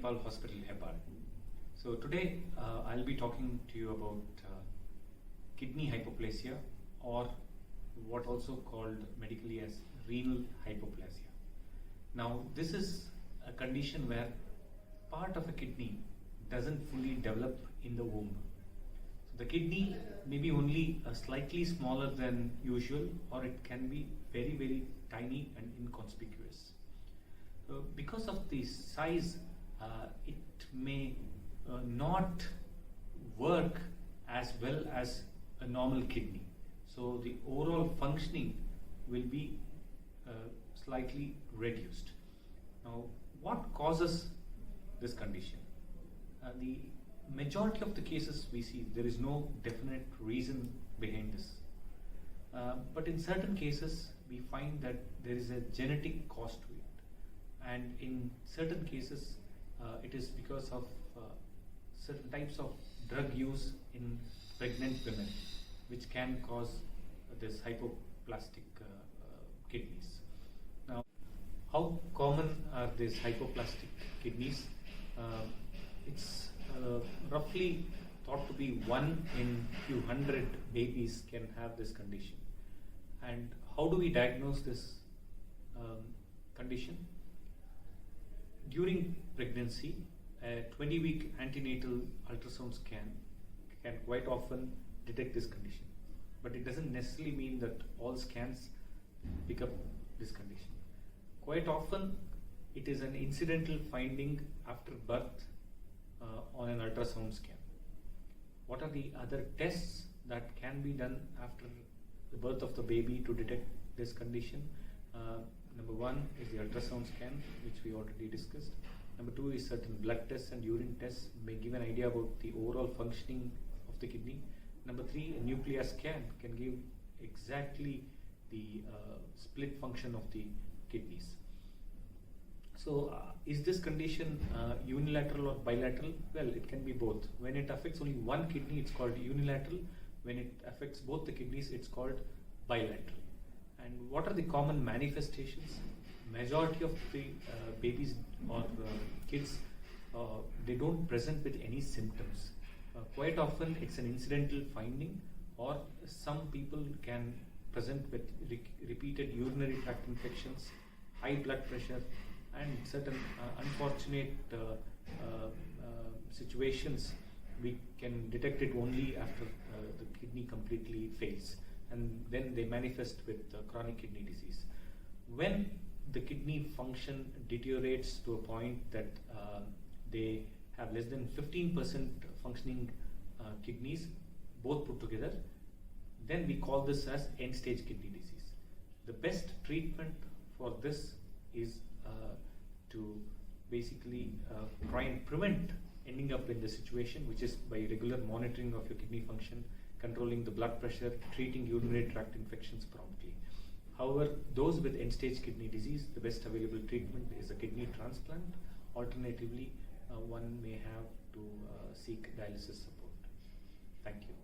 Manipal Hospital, Hebbal. So today I'll be talking to you about kidney hypoplasia, or what also called medically as renal hypoplasia. Now this is a condition where part of a kidney doesn't fully develop in the womb. So the kidney may be only slightly smaller than usual, or it can be very, very tiny and inconspicuous. Because of the size, it may not work as well as a normal kidney. So the overall functioning will be slightly reduced. Now, what causes this condition? The majority of the cases we see, there is no definite reason behind this. But in certain cases, we find that there is a genetic cause to it. And in certain cases, it is because of certain types of drug use in pregnant women, which can cause this hypoplastic kidneys. Now, how common are these hypoplastic kidneys? It's roughly thought to be 1 in few hundred babies can have this condition. And how do we diagnose this condition? During pregnancy, a 20-week antenatal ultrasound scan can quite often detect this condition. But it doesn't necessarily mean that all scans pick up this condition. Quite often, it is an incidental finding after birth on an ultrasound scan. What are the other tests that can be done after the birth of the baby to detect this condition? Number 1 is the ultrasound scan, which we already discussed. Number 2 is certain blood tests and urine tests may give an idea about the overall functioning of the kidney. Number 3, a nuclear scan can give exactly the split function of the kidneys. So, is this condition unilateral or bilateral? Well, it can be both. When it affects only one kidney, it's called unilateral. When it affects both the kidneys, it's called bilateral. And what are the common manifestations? Majority of the babies or kids, they don't present with any symptoms. Quite often it's an incidental finding, or some people can present with repeated urinary tract infections, high blood pressure, and certain unfortunate situations. We can detect it only after the kidney completely fails, and then they manifest with chronic kidney disease. When the kidney function deteriorates to a point that they have less than 15% functioning kidneys, both put together, then we call this as end-stage kidney disease. The best treatment for this is to basically try and prevent ending up in the situation, which is by regular monitoring of your kidney function, controlling the blood pressure, treating urinary tract infections promptly. However, those with end-stage kidney disease, the best available treatment is a kidney transplant. Alternatively, one may have to seek dialysis support. Thank you.